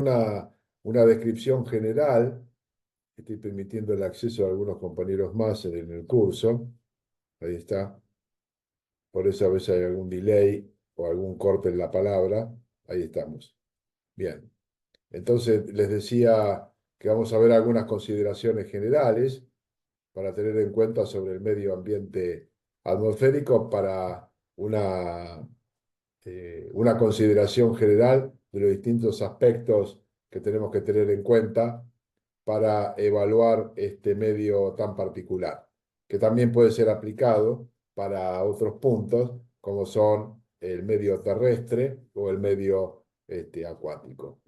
una descripción general. Estoy permitiendo el acceso a algunos compañeros más en el curso. Ahí está. Por eso a veces hay algún delay o algún corte en la palabra. Ahí estamos. Bien. Entonces, les decía que vamos a ver algunas consideraciones generales para tener en cuenta sobre el medio ambiente atmosférico para una consideración general de los distintos aspectos que tenemos que tener en cuenta para evaluar este medio tan particular, que también puede ser aplicado para otros puntos, como son el medio terrestre o el medio acuático.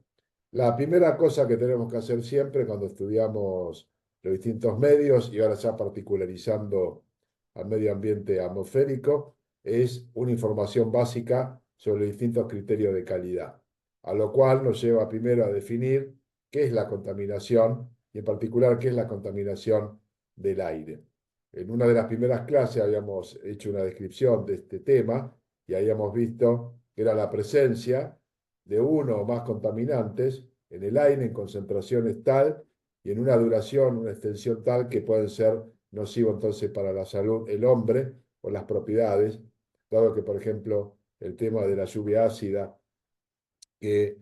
La primera cosa que tenemos que hacer siempre cuando estudiamos los distintos medios, y ahora ya particularizando al medio ambiente atmosférico, es una información básica sobre los distintos criterios de calidad, a lo cual nos lleva primero a definir qué es la contaminación y en particular qué es la contaminación del aire. En una de las primeras clases habíamos hecho una descripción de este tema y habíamos visto que era la presencia de uno o más contaminantes en el aire en concentraciones tal y en una duración, una extensión tal que pueden ser nocivos entonces para la salud del hombre o las propiedades, dado que, por ejemplo, el tema de la lluvia ácida que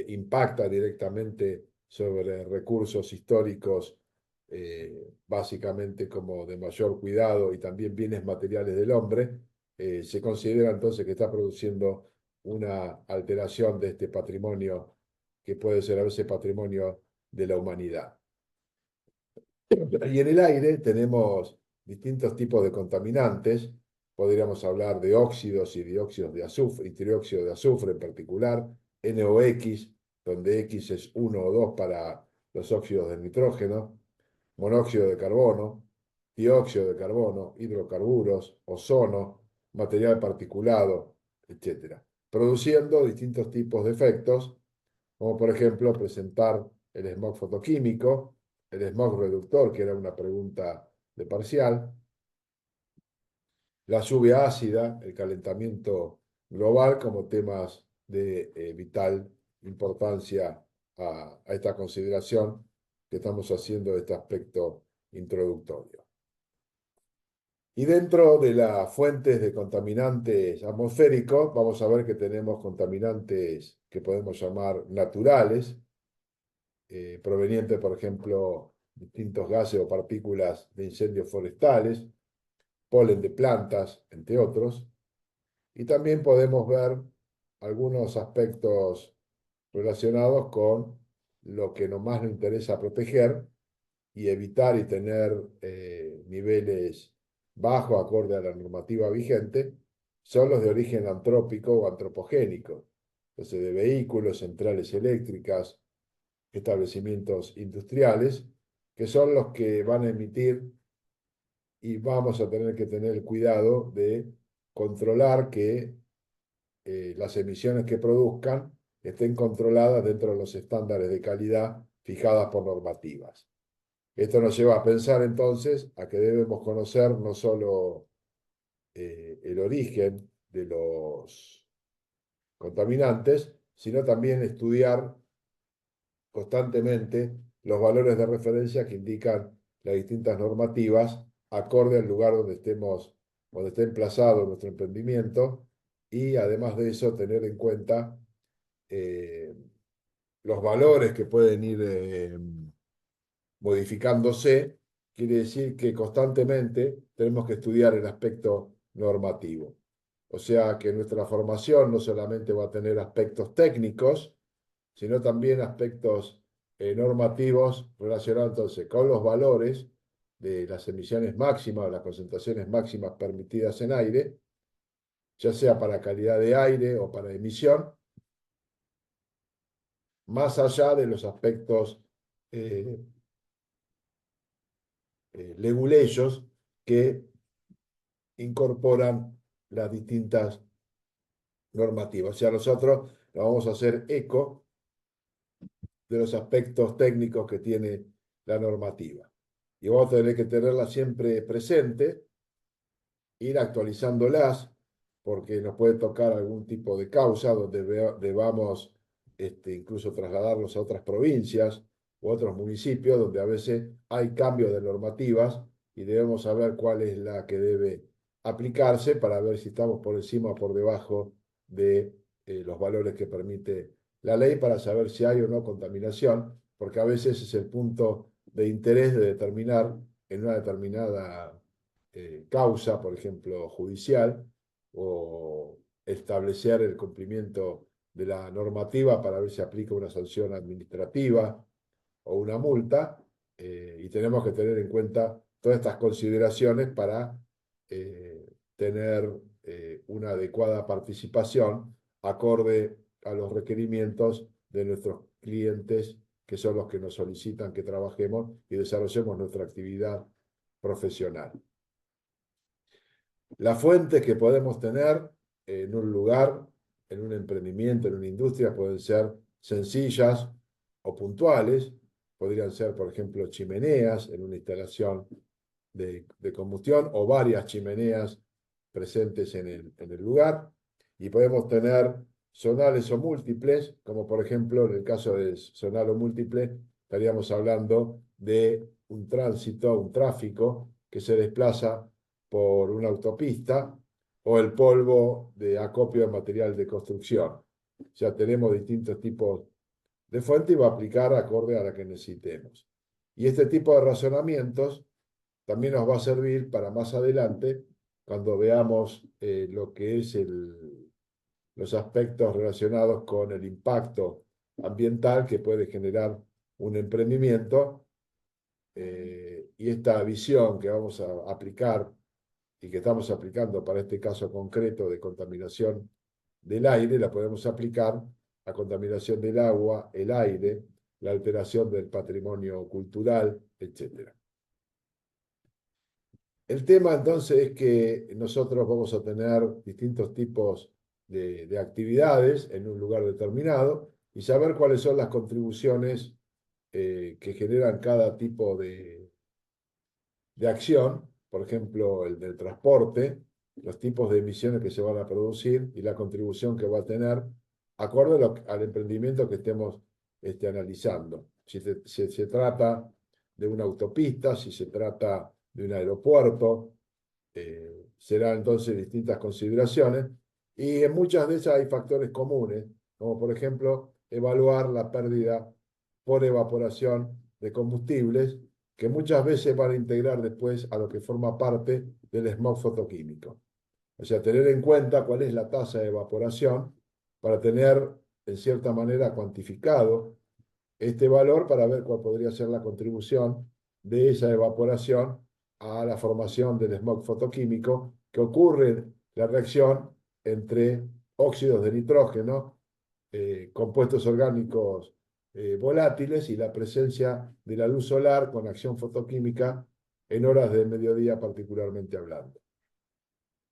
impacta directamente sobre recursos históricos, básicamente como de mayor cuidado y también bienes materiales del hombre, se considera entonces que está produciendo una alteración de este patrimonio que puede ser a veces patrimonio de la humanidad. Y en el aire tenemos distintos tipos de contaminantes. Podríamos hablar de óxidos y dióxidos de azufre, y trióxido de azufre en particular, NOx, donde X es 1 o 2 para los óxidos de nitrógeno, monóxido de carbono, dióxido de carbono, hidrocarburos, ozono, material particulado, etcétera, produciendo distintos tipos de efectos, como por ejemplo presentar el smog fotoquímico, el smog reductor, que era una pregunta de parcial, la lluvia ácida, el calentamiento global como temas de vital importancia a esta consideración que estamos haciendo de este aspecto introductorio. Y dentro de las fuentes de contaminantes atmosféricos, vamos a ver que tenemos contaminantes que podemos llamar naturales, provenientes, por ejemplo, distintos gases o partículas de incendios forestales, polen de plantas, entre otros. Y también podemos ver algunos aspectos relacionados con lo que más nos interesa proteger y evitar y tener niveles bajos acorde a la normativa vigente, son los de origen antrópico o antropogénico, entonces de vehículos, centrales eléctricas, establecimientos industriales, que son los que van a emitir y vamos a tener que tener el cuidado de controlar que las emisiones que produzcan estén controladas dentro de los estándares de calidad fijadas por normativas. Esto nos lleva a pensar entonces a que debemos conocer no solo el origen de los contaminantes, sino también estudiar constantemente los valores de referencia que indican las distintas normativas acorde al lugar donde estemos, donde esté emplazado nuestro emprendimiento y además de eso tener en cuenta eh, los valores que pueden ir modificándose, quiere decir que constantemente tenemos que estudiar el aspecto normativo. O sea que nuestra formación no solamente va a tener aspectos técnicos, sino también aspectos normativos relacionados entonces con los valores de las emisiones máximas, las concentraciones máximas permitidas en aire, ya sea para calidad de aire o para emisión, más allá de los aspectos eh, leguleyos que incorporan las distintas normativas. O sea, nosotros nos vamos a hacer eco de los aspectos técnicos que tiene la normativa. Y vamos a tener que tenerla siempre presente, ir actualizándolas, porque nos puede tocar algún tipo de causa donde debamos incluso trasladarlos a otras provincias u otros municipios donde a veces hay cambios de normativas y debemos saber cuál es la que debe aplicarse para ver si estamos por encima o por debajo de los valores que permite la ley para saber si hay o no contaminación, porque a veces es el punto de interés de determinar en una determinada causa, por ejemplo, judicial, o establecer el cumplimiento de la normativa para ver si aplica una sanción administrativa o una multa, y tenemos que tener en cuenta todas estas consideraciones para tener una adecuada participación acorde a los requerimientos de nuestros clientes, que son los que nos solicitan que trabajemos y desarrollemos nuestra actividad profesional. Las fuentes que podemos tener en un lugar, en un emprendimiento, en una industria, pueden ser sencillas o puntuales. Podrían ser, por ejemplo, chimeneas en una instalación de combustión o varias chimeneas presentes en el lugar. Y podemos tener zonales o múltiples, como por ejemplo en el caso de zonal o múltiple, estaríamos hablando de un tránsito, un tráfico que se desplaza por una autopista o el polvo de acopio de material de construcción. O sea, tenemos distintos tipos de fuente y va a aplicar acorde a la que necesitemos. Y este tipo de razonamientos también nos va a servir para más adelante, cuando veamos lo que es los aspectos relacionados con el impacto ambiental que puede generar un emprendimiento, y esta visión que vamos a aplicar y que estamos aplicando para este caso concreto de contaminación del aire, la podemos aplicar a contaminación del agua, el aire, la alteración del patrimonio cultural, etc. El tema entonces es que nosotros vamos a tener distintos tipos de actividades en un lugar determinado y saber cuáles son las contribuciones que generan cada tipo de acción, por ejemplo, el del transporte, los tipos de emisiones que se van a producir y la contribución que va a tener, acorde al emprendimiento que estemos analizando. Si se trata de una autopista, si se trata de un aeropuerto, serán entonces distintas consideraciones, y en muchas de ellas hay factores comunes, como por ejemplo evaluar la pérdida por evaporación de combustibles, que muchas veces van a integrar después a lo que forma parte del smog fotoquímico. O sea, tener en cuenta cuál es la tasa de evaporación para tener, en cierta manera, cuantificado este valor para ver cuál podría ser la contribución de esa evaporación a la formación del smog fotoquímico que ocurre en la reacción entre óxidos de nitrógeno, compuestos orgánicos volátiles y la presencia de la luz solar con acción fotoquímica en horas del mediodía particularmente hablando.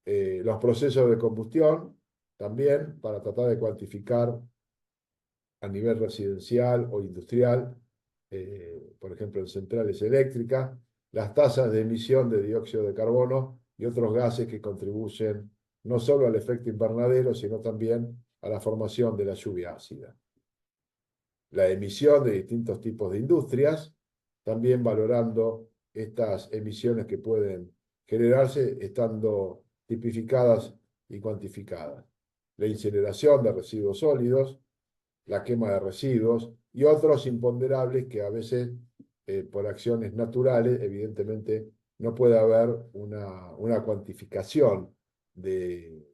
Los procesos de combustión también para tratar de cuantificar a nivel residencial o industrial, por ejemplo en centrales eléctricas, las tasas de emisión de dióxido de carbono y otros gases que contribuyen no solo al efecto invernadero, sino también a la formación de la lluvia ácida. La emisión de distintos tipos de industrias, también valorando estas emisiones que pueden generarse estando tipificadas y cuantificadas. La incineración de residuos sólidos, la quema de residuos y otros imponderables que a veces, por acciones naturales, evidentemente no puede haber una cuantificación de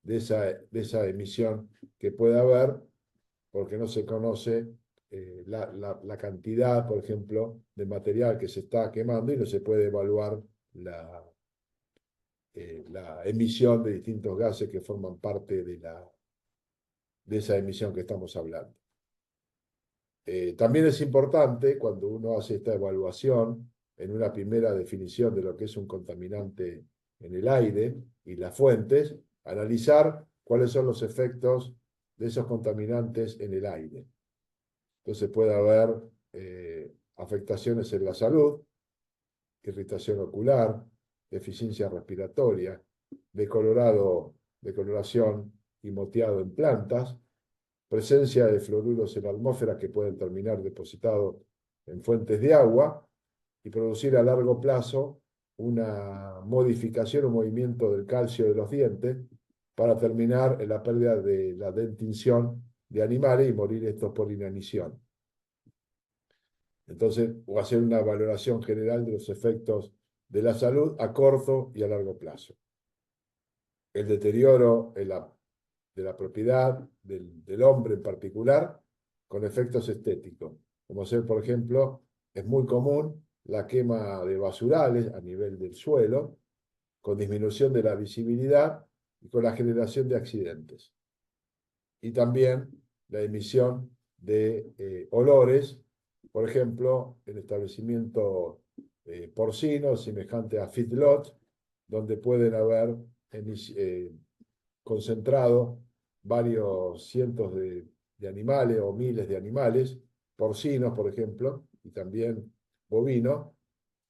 esa emisión que puede haber, porque no se conoce la cantidad, por ejemplo, de material que se está quemando y no se puede evaluar la emisión de distintos gases que forman parte de esa emisión que estamos hablando. También es importante, cuando uno hace esta evaluación, en una primera definición de lo que es un contaminante en el aire y las fuentes, analizar cuáles son los efectos de esos contaminantes en el aire. Entonces puede haber afectaciones en la salud, irritación ocular, deficiencia respiratoria, decoloración y moteado en plantas, presencia de fluoruros en la atmósfera que pueden terminar depositados en fuentes de agua y producir a largo plazo una modificación o movimiento del calcio de los dientes para terminar en la pérdida de la dentición de animales y morir estos por inanición. Entonces, voy a hacer una valoración general de los efectos de la salud a corto y a largo plazo. El deterioro de la propiedad del hombre en particular, con efectos estéticos, como ser, por ejemplo, es muy común la quema de basurales a nivel del suelo, con disminución de la visibilidad y con la generación de accidentes. Y también la emisión de olores, por ejemplo, el establecimiento porcino semejante a feedlot, donde pueden haber concentrado varios cientos de animales o miles de animales, porcinos, por ejemplo, y también bovinos,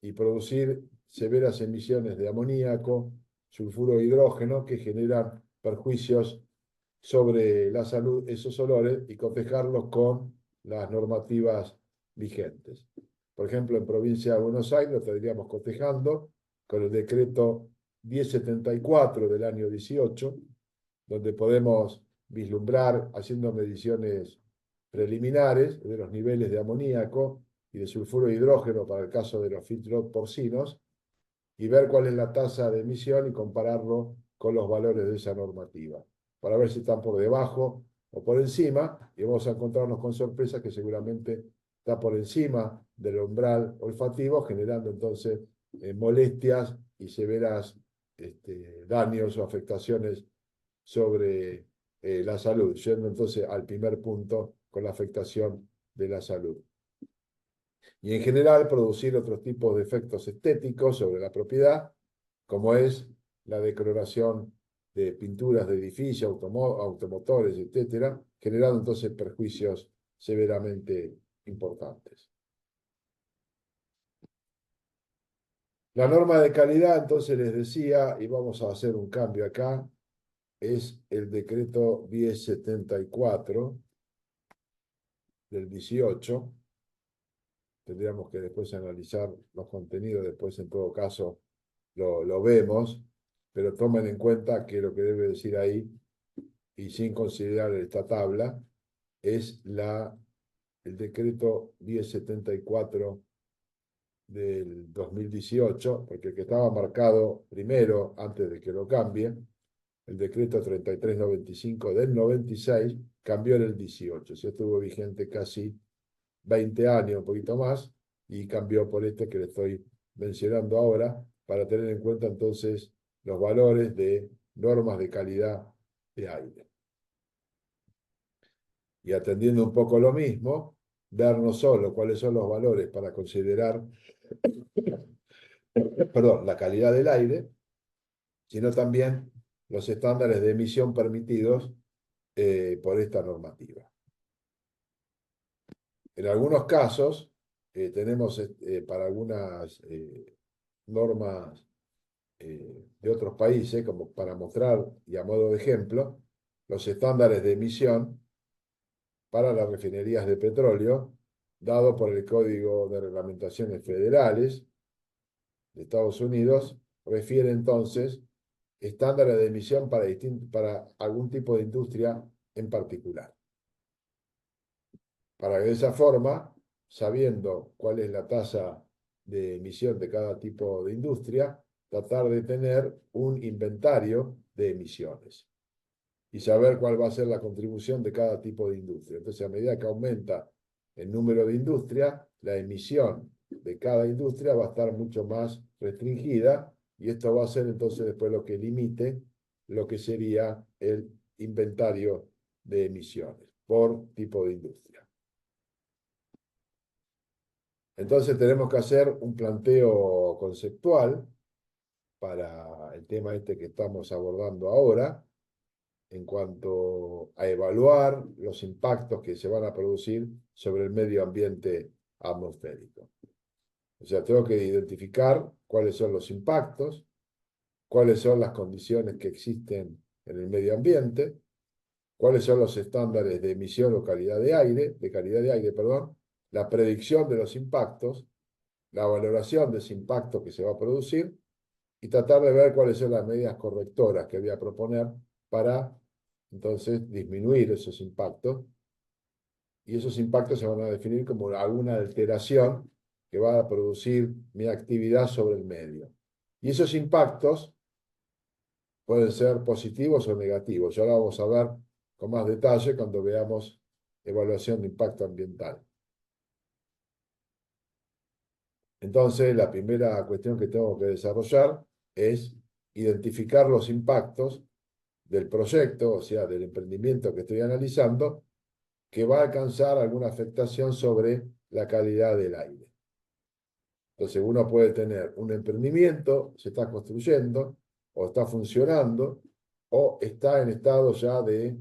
y producir severas emisiones de amoníaco, sulfuro de hidrógeno, que generan perjuicios sobre la salud, esos olores, y cotejarlos con las normativas vigentes. Por ejemplo, en provincia de Buenos Aires lo estaríamos cotejando con el decreto 1074 del año 18, donde podemos vislumbrar, haciendo mediciones preliminares de los niveles de amoníaco y de sulfuro de hidrógeno para el caso de los feedlot porcinos, y ver cuál es la tasa de emisión y compararlo con los valores de esa normativa, para ver si están por debajo o por encima, y vamos a encontrarnos con sorpresas que seguramente está por encima del umbral olfativo, generando entonces molestias y severas daños o afectaciones sobre la salud, yendo entonces al primer punto con la afectación de la salud. Y en general producir otros tipos de efectos estéticos sobre la propiedad, como es la decoloración de pinturas de edificios, automotores, etcétera, generando entonces perjuicios severamente importantes. La norma de calidad, entonces les decía, y vamos a hacer un cambio acá, es el decreto 1074 del 18. Tendríamos que después analizar los contenidos, después en todo caso lo vemos, pero tomen en cuenta que lo que debe decir ahí, y sin considerar esta tabla, es el decreto 1074 del 2018, porque el que estaba marcado primero, antes de que lo cambie, el decreto 3395 del 96, cambió en el 18. Se estuvo vigente casi 20 años, un poquito más, y cambió por este que le estoy mencionando ahora, para tener en cuenta entonces los valores de normas de calidad de aire. Y atendiendo un poco lo mismo, ver no solo cuáles son los valores para considerar, perdón, la calidad del aire, sino también los estándares de emisión permitidos por esta normativa. En algunos casos, tenemos para algunas normas de otros países, como para mostrar y a modo de ejemplo, los estándares de emisión para las refinerías de petróleo, dado por el Código de Reglamentaciones Federales de Estados Unidos, refiere entonces estándares de emisión para algún tipo de industria en particular. Para que de esa forma, sabiendo cuál es la tasa de emisión de cada tipo de industria, tratar de tener un inventario de emisiones y saber cuál va a ser la contribución de cada tipo de industria. Entonces, a medida que aumenta el número de industrias, la emisión de cada industria va a estar mucho más restringida, y esto va a ser entonces después lo que limite lo que sería el inventario de emisiones por tipo de industria. Entonces tenemos que hacer un planteo conceptual para el tema este que estamos abordando ahora, en cuanto a evaluar los impactos que se van a producir sobre el medio ambiente atmosférico. O sea, tengo que identificar cuáles son los impactos, cuáles son las condiciones que existen en el medio ambiente, cuáles son los estándares de emisión o calidad de aire, perdón, la predicción de los impactos, la valoración de ese impacto que se va a producir y tratar de ver cuáles son las medidas correctoras que voy a proponer para entonces disminuir esos impactos. Y esos impactos se van a definir como alguna alteración que va a producir mi actividad sobre el medio. Y esos impactos pueden ser positivos o negativos. Ya lo vamos a ver con más detalle cuando veamos evaluación de impacto ambiental. Entonces, la primera cuestión que tengo que desarrollar es identificar los impactos del proyecto, o sea, del emprendimiento que estoy analizando, que va a alcanzar alguna afectación sobre la calidad del aire. Entonces, uno puede tener un emprendimiento, se está construyendo, o está funcionando, o está en estado ya de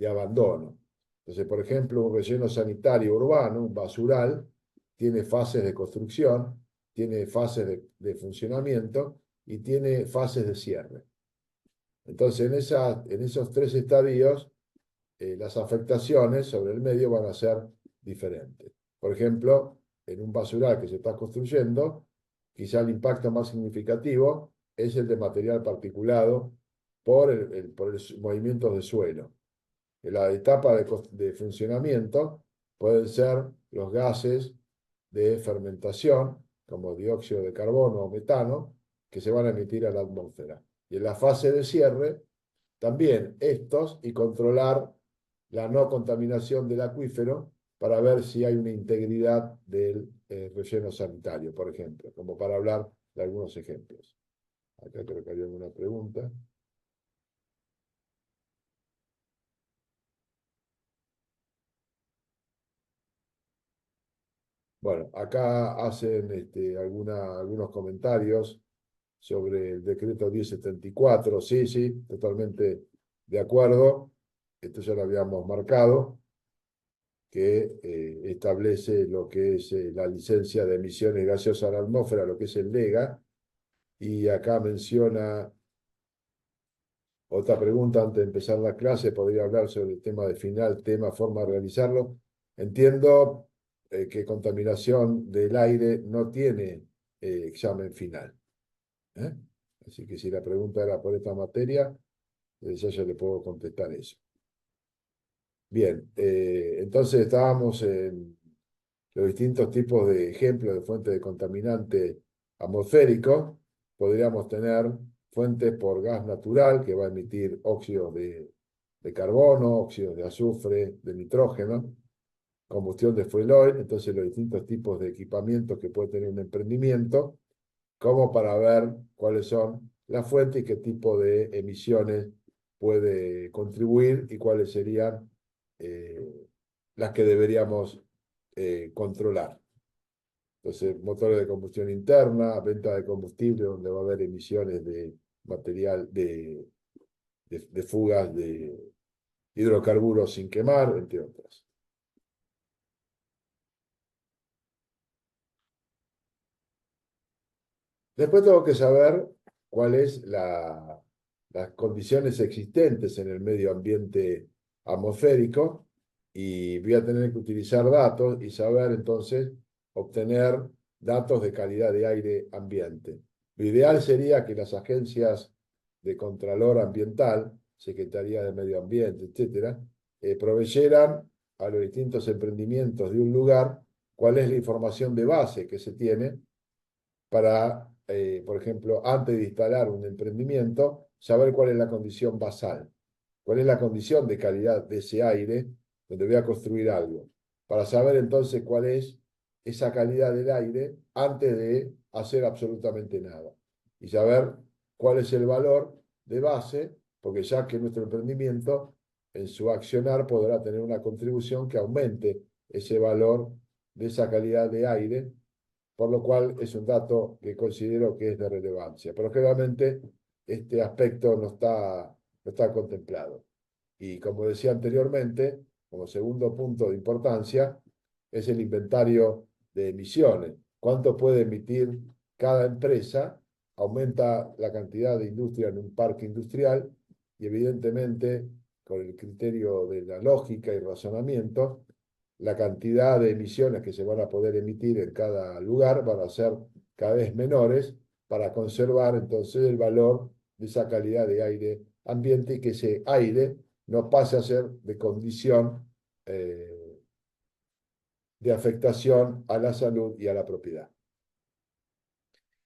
abandono. Entonces, por ejemplo, un relleno sanitario urbano, un basural, tiene fases de construcción, tiene fases de funcionamiento y tiene fases de cierre. Entonces, en esos tres estadios, las afectaciones sobre el medio van a ser diferentes. Por ejemplo, en un basural que se está construyendo, quizá el impacto más significativo es el de material particulado por el movimiento de suelo. En la etapa de funcionamiento pueden ser los gases de fermentación, como dióxido de carbono o metano, que se van a emitir a la atmósfera. Y en la fase de cierre, también estos y controlar la no contaminación del acuífero para ver si hay una integridad del relleno sanitario, por ejemplo, como para hablar de algunos ejemplos. Acá creo que había alguna pregunta. Bueno, acá hacen algunos comentarios sobre el decreto 1074. Sí, sí, totalmente de acuerdo. Esto ya lo habíamos marcado, que establece lo que es la licencia de emisiones gaseosas a la atmósfera, lo que es el LEGA. Y acá menciona otra pregunta antes de empezar la clase. ¿Podría hablar sobre el tema de final, tema, forma de realizarlo? Entiendo que contaminación del aire no tiene examen final. ¿Eh? Así que si la pregunta era por esta materia, ya yo le puedo contestar eso. Bien, entonces estábamos en los distintos tipos de ejemplos de fuentes de contaminante atmosférico. Podríamos tener fuentes por gas natural, que va a emitir óxidos de carbono, óxidos de azufre, de nitrógeno, combustión de fuel oil. Entonces, los distintos tipos de equipamientos que puede tener un emprendimiento, como para ver cuáles son las fuentes y qué tipo de emisiones puede contribuir y cuáles serían las que deberíamos controlar. Entonces, motores de combustión interna, venta de combustible, donde va a haber emisiones de material, de fugas de hidrocarburos sin quemar, entre otras. Después tengo que saber cuáles las condiciones existentes en el medio ambiente atmosférico y voy a tener que utilizar datos y saber entonces obtener datos de calidad de aire ambiente. Lo ideal sería que las agencias de Contralor Ambiental, Secretaría de Medio Ambiente, etcétera, proveyeran a los distintos emprendimientos de un lugar cuál es la información de base que se tiene para, por ejemplo, antes de instalar un emprendimiento, saber cuál es la condición basal, cuál es la condición de calidad de ese aire donde voy a construir algo, para saber entonces cuál es esa calidad del aire antes de hacer absolutamente nada y saber cuál es el valor de base, porque ya que nuestro emprendimiento en su accionar podrá tener una contribución que aumente ese valor de esa calidad de aire, por lo cual es un dato que considero que es de relevancia. Pero generalmente este aspecto no está contemplado. Y como decía anteriormente, como segundo punto de importancia, es el inventario de emisiones. ¿Cuánto puede emitir cada empresa? Aumenta la cantidad de industria en un parque industrial y evidentemente con el criterio de la lógica y razonamiento, la cantidad de emisiones que se van a poder emitir en cada lugar van a ser cada vez menores para conservar entonces el valor de esa calidad de aire ambiente y que ese aire no pase a ser de condición de afectación a la salud y a la propiedad.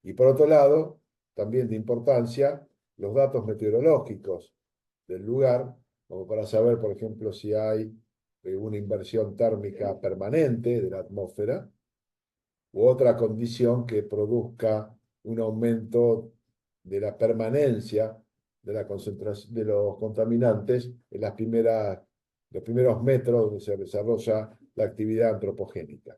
Y por otro lado, también de importancia, los datos meteorológicos del lugar, como para saber, por ejemplo, si hay una inversión térmica permanente de la atmósfera u otra condición que produzca un aumento de la permanencia de la concentración de los contaminantes en los primeros metros donde se desarrolla la actividad antropogénica.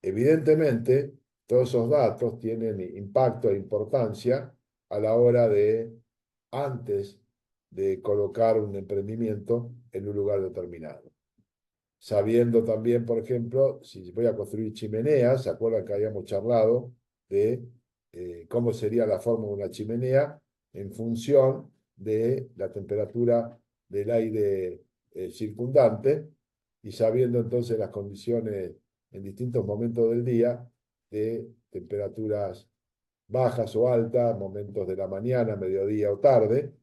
Evidentemente, todos esos datos tienen impacto e importancia a la hora de, antes de colocar un emprendimiento en un lugar determinado. Sabiendo también, por ejemplo, si voy a construir chimeneas, ¿se acuerdan que habíamos charlado de cómo sería la forma de una chimenea en función de la temperatura del aire circundante y sabiendo entonces las condiciones en distintos momentos del día de temperaturas bajas o altas, momentos de la mañana, mediodía o tarde,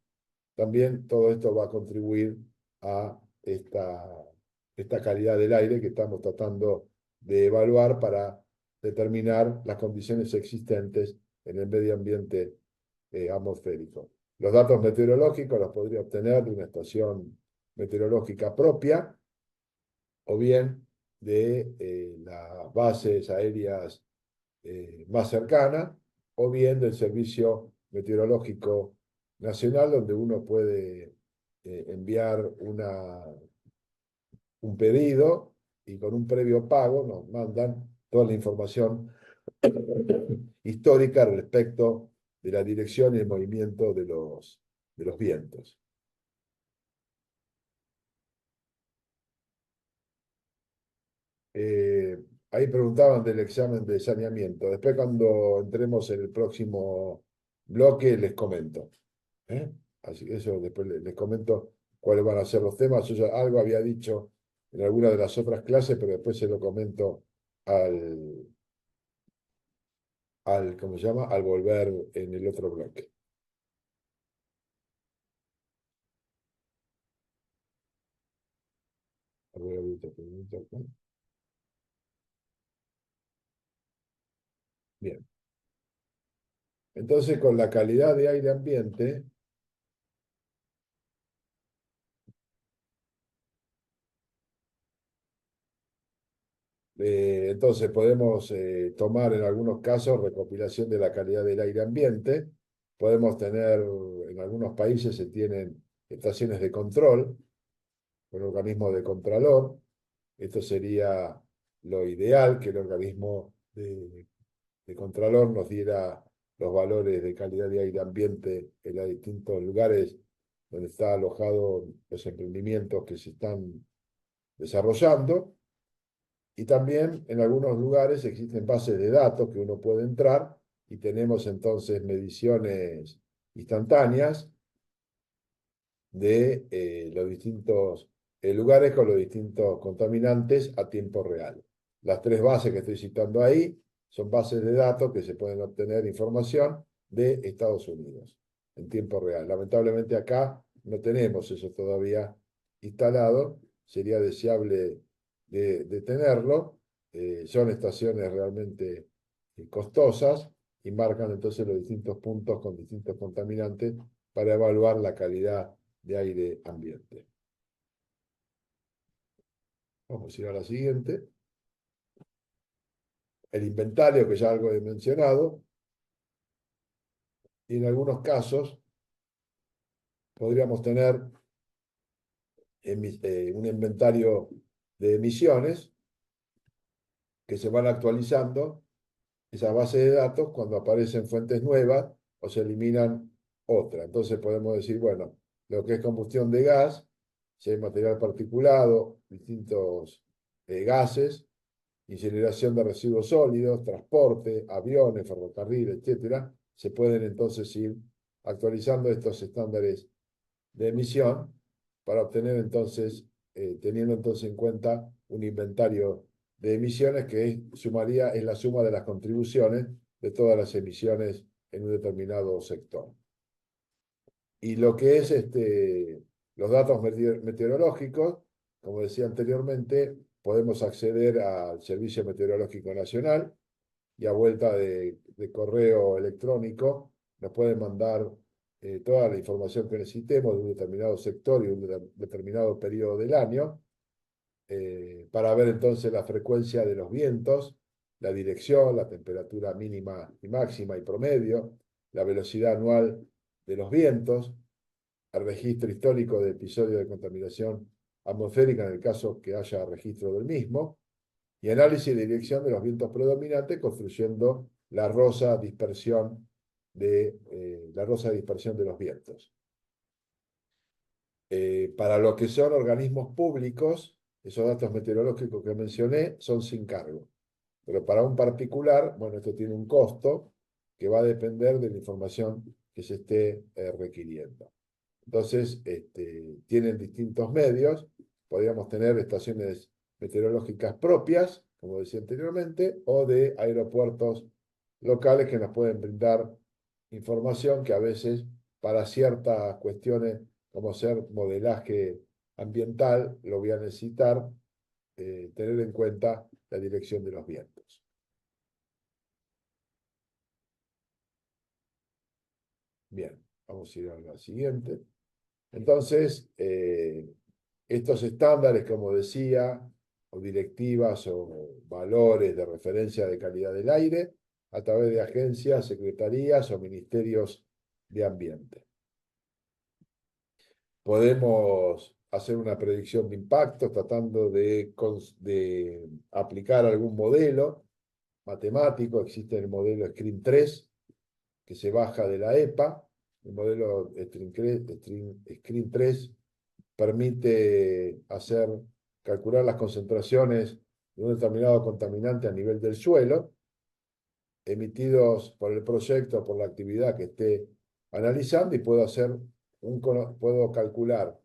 también todo esto va a contribuir a esta calidad del aire que estamos tratando de evaluar para determinar las condiciones existentes en el medio ambiente atmosférico. Los datos meteorológicos los podría obtener de una estación meteorológica propia o bien de las bases aéreas más cercanas o bien del Servicio Meteorológico Nacional, donde uno puede enviar un pedido y con un previo pago nos mandan toda la información histórica respecto de la dirección y el movimiento de los vientos. Ahí preguntaban del examen de saneamiento. Después, cuando entremos en el próximo bloque, les comento. ¿Eh? Así que eso después les comento cuáles van a ser los temas. Yo ya algo había dicho en alguna de las otras clases, pero después se lo comento ¿cómo se llama? Al volver en el otro bloque. Bien. Entonces, con la calidad de aire ambiente, entonces podemos tomar en algunos casos recopilación de la calidad del aire ambiente. Podemos tener, en algunos países se tienen estaciones de control, con organismos de contralor. Esto sería lo ideal, que el organismo de contralor nos diera los valores de calidad de aire ambiente en los distintos lugares donde están alojados los emprendimientos que se están desarrollando. Y también en algunos lugares existen bases de datos que uno puede entrar y tenemos entonces mediciones instantáneas de los distintos lugares con los distintos contaminantes a tiempo real. Las tres bases que estoy citando ahí son bases de datos que se pueden obtener información de Estados Unidos en tiempo real. Lamentablemente acá no tenemos eso todavía instalado. Sería deseable de tenerlo. Son estaciones realmente costosas y marcan entonces los distintos puntos con distintos contaminantes para evaluar la calidad de aire ambiente. Vamos a ir a la siguiente. El inventario, que ya algo he mencionado, y en algunos casos podríamos tener un inventario de emisiones que se van actualizando esa base de datos cuando aparecen fuentes nuevas o se eliminan otras. Entonces podemos decir, bueno, lo que es combustión de gas, si hay material particulado, distintos gases, incineración de residuos sólidos, transporte, aviones, ferrocarril, etcétera, se pueden entonces ir actualizando estos estándares de emisión para obtener entonces, teniendo entonces en cuenta un inventario de emisiones que sumaría es la suma de las contribuciones de todas las emisiones en un determinado sector. Y lo que es los datos meteorológicos, como decía anteriormente, podemos acceder al Servicio Meteorológico Nacional y a vuelta de correo electrónico nos pueden mandar toda la información que necesitemos de un determinado sector y un determinado periodo del año para ver entonces la frecuencia de los vientos, la dirección, la temperatura mínima y máxima y promedio, la velocidad anual de los vientos, el registro histórico de episodios de contaminación atmosférica en el caso que haya registro del mismo, y análisis de dirección de los vientos predominantes, construyendo la rosa dispersión de los vientos. Para lo que son organismos públicos, esos datos meteorológicos que mencioné son sin cargo. Pero para un particular, bueno, esto tiene un costo que va a depender de la información que se esté requiriendo. Entonces, tienen distintos medios. Podríamos tener estaciones meteorológicas propias, como decía anteriormente, o de aeropuertos locales que nos pueden brindar información que a veces para ciertas cuestiones, como ser modelaje ambiental, lo voy a necesitar tener en cuenta la dirección de los vientos. Bien, vamos a ir a la siguiente. Entonces, estos estándares, como decía, o directivas o valores de referencia de calidad del aire, a través de agencias, secretarías o ministerios de ambiente. Podemos hacer una predicción de impacto tratando de aplicar algún modelo matemático. Existe el modelo SCREEN 3, que se baja de la EPA. El modelo SCREEN 3 permite calcular las concentraciones de un determinado contaminante a nivel del suelo, emitidos por el proyecto, por la actividad que esté analizando, y puedo calcular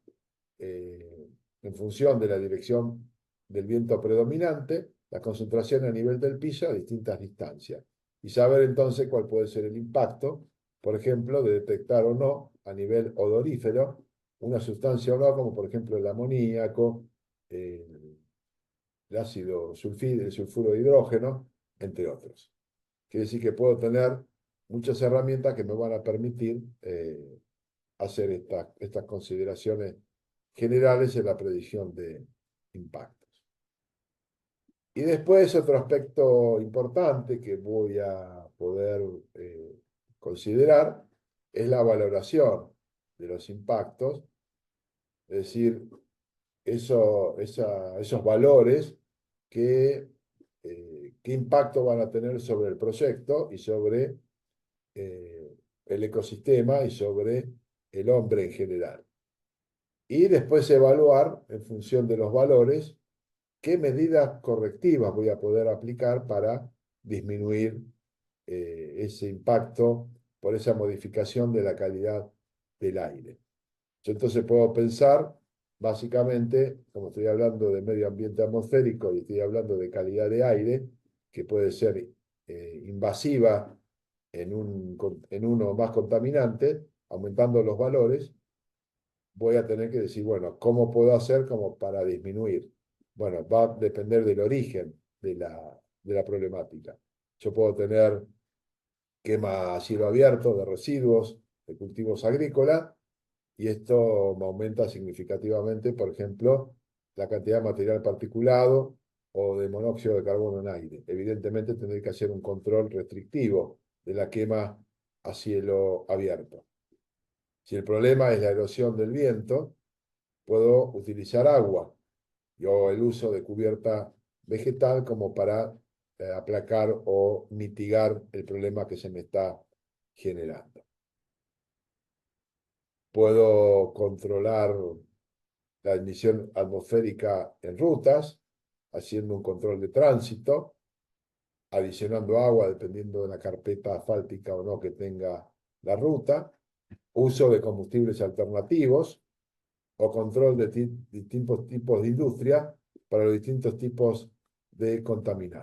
en función de la dirección del viento predominante, la concentración a nivel del piso a distintas distancias. Y saber entonces cuál puede ser el impacto, por ejemplo, de detectar o no a nivel odorífero una sustancia o no, como por ejemplo el amoníaco, el ácido sulfídrico, el sulfuro de hidrógeno, entre otros. Quiere decir que puedo tener muchas herramientas que me van a permitir hacer estas consideraciones generales en la predicción de impactos. Y después otro aspecto importante que voy a poder considerar es la valoración de los impactos, es decir, esos valores qué impacto van a tener sobre el proyecto y sobre el ecosistema y sobre el hombre en general. Y después evaluar, en función de los valores, qué medidas correctivas voy a poder aplicar para disminuir ese impacto por esa modificación de la calidad del aire. Yo entonces puedo pensar, básicamente, como estoy hablando de medio ambiente atmosférico y estoy hablando de calidad de aire, que puede ser invasiva en uno o más contaminantes, aumentando los valores, voy a tener que decir, bueno, ¿cómo puedo hacer como para disminuir? Bueno, va a depender del origen de la problemática. Yo puedo tener quema a cielo abierto de residuos de cultivos agrícolas, y esto me aumenta significativamente, por ejemplo, la cantidad de material particulado o de monóxido de carbono en aire. Evidentemente tendré que hacer un control restrictivo de la quema a cielo abierto. Si el problema es la erosión del viento, puedo utilizar agua o el uso de cubierta vegetal como para aplacar o mitigar el problema que se me está generando. Puedo controlar la emisión atmosférica en rutas, haciendo un control de tránsito, adicionando agua dependiendo de la carpeta asfáltica o no que tenga la ruta, uso de combustibles alternativos o control de distintos tipos de industria para los distintos tipos de contaminantes.